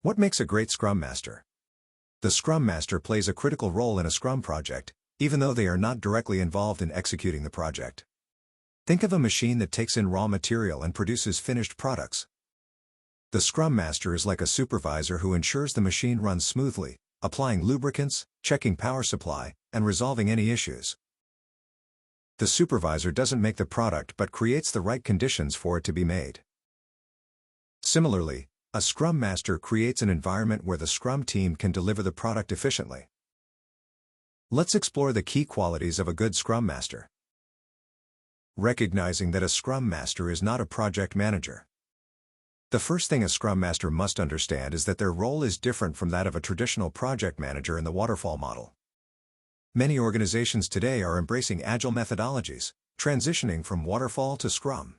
What makes a great Scrum Master? The Scrum Master plays a critical role in a Scrum project, even though they are not directly involved in executing the project. Think of a machine that takes in raw material and produces finished products. The Scrum Master is like a supervisor who ensures the machine runs smoothly, applying lubricants, checking power supply, and resolving any issues. The supervisor doesn't make the product but creates the right conditions for it to be made. Similarly, a Scrum Master creates an environment where the Scrum team can deliver the product efficiently. Let's explore the key qualities of a good Scrum Master. Recognizing that a Scrum Master is not a project manager. The first thing a Scrum Master must understand is that their role is different from that of a traditional project manager in the waterfall model. Many organizations today are embracing Agile methodologies, transitioning from waterfall to Scrum.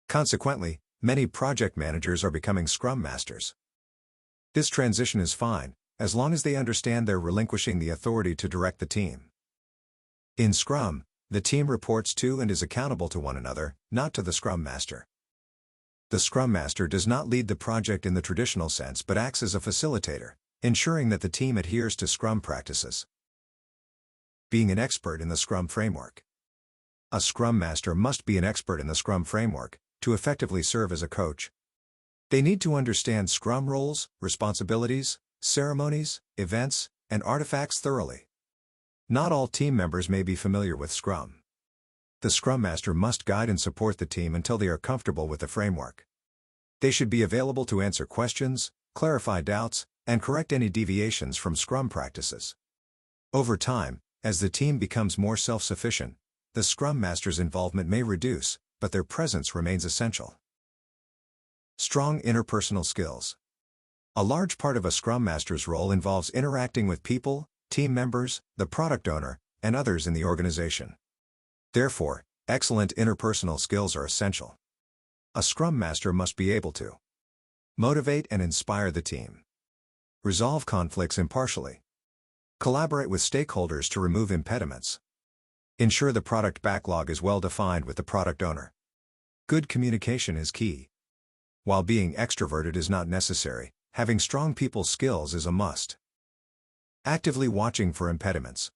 Consequently, many project managers are becoming Scrum Masters. This transition is fine, as long as they understand they're relinquishing the authority to direct the team. In Scrum, the team reports to and is accountable to one another, not to the Scrum Master. The Scrum Master does not lead the project in the traditional sense but acts as a facilitator, ensuring that the team adheres to Scrum practices. Being an expert in the Scrum framework. A Scrum Master must be an expert in the Scrum framework to effectively serve as a coach. They need to understand Scrum roles, responsibilities, ceremonies, events, and artifacts thoroughly. Not all team members may be familiar with Scrum. The Scrum Master must guide and support the team until they are comfortable with the framework. They should be available to answer questions, clarify doubts, and correct any deviations from Scrum practices. Over time, as the team becomes more self-sufficient, the Scrum Master's involvement may reduce, but their presence remains essential. Strong interpersonal skills. A large part of a Scrum Master's role involves interacting with people, team members, the product owner, and others in the organization. Therefore, excellent interpersonal skills are essential. A Scrum Master must be able to motivate and inspire the team, resolve conflicts impartially, collaborate with stakeholders to remove impediments, ensure the product backlog is well defined with the product owner. Good communication is key. While being extroverted is not necessary, having strong people skills is a must. Actively watching for impediments.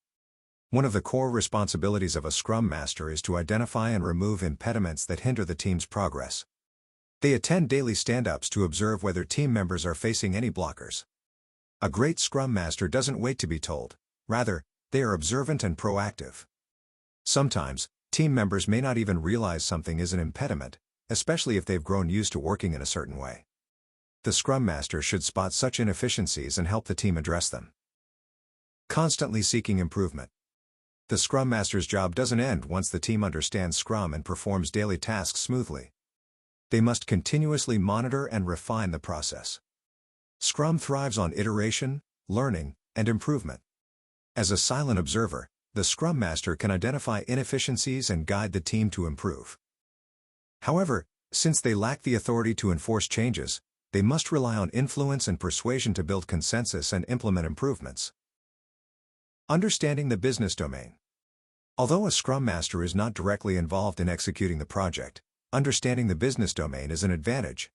One of the core responsibilities of a Scrum Master is to identify and remove impediments that hinder the team's progress. They attend daily stand-ups to observe whether team members are facing any blockers. A great Scrum Master doesn't wait to be told. Rather, they are observant and proactive. Sometimes, team members may not even realize something is an impediment, especially if they've grown used to working in a certain way. The Scrum Master should spot such inefficiencies and help the team address them. Constantly seeking improvement. The Scrum Master's job doesn't end once the team understands Scrum and performs daily tasks smoothly. They must continuously monitor and refine the process. Scrum thrives on iteration, learning, and improvement. As a silent observer, the Scrum Master can identify inefficiencies and guide the team to improve. However, since they lack the authority to enforce changes, they must rely on influence and persuasion to build consensus and implement improvements. Understanding the business domain. Although a Scrum Master is not directly involved in executing the project, understanding the business domain is an advantage.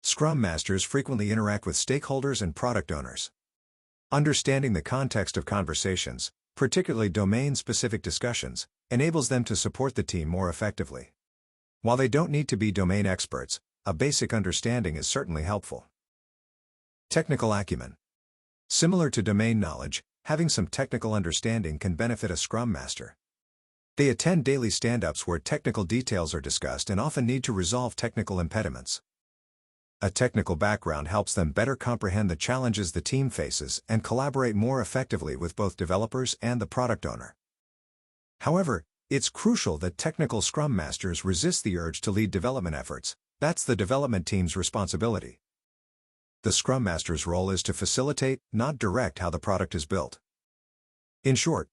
Scrum Masters frequently interact with stakeholders and product owners. Understanding the context of conversations, particularly domain-specific discussions, enables them to support the team more effectively. While they don't need to be domain experts, a basic understanding is certainly helpful. Technical acumen. Similar to domain knowledge, having some technical understanding can benefit a Scrum Master. They attend daily stand-ups where technical details are discussed and often need to resolve technical impediments. A technical background helps them better comprehend the challenges the team faces and collaborate more effectively with both developers and the product owner. However, it's crucial that technical Scrum Masters resist the urge to lead development efforts. That's the development team's responsibility. The Scrum Master's role is to facilitate, not direct how the product is built. In short,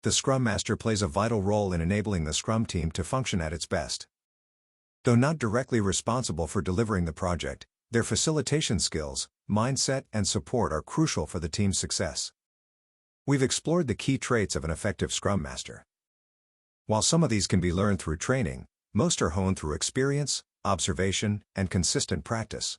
the Scrum Master plays a vital role in enabling the Scrum team to function at its best. Though not directly responsible for delivering the project, their facilitation skills, mindset, and support are crucial for the team's success. We've explored the key traits of an effective Scrum Master. While some of these can be learned through training, most are honed through experience, observation, and consistent practice.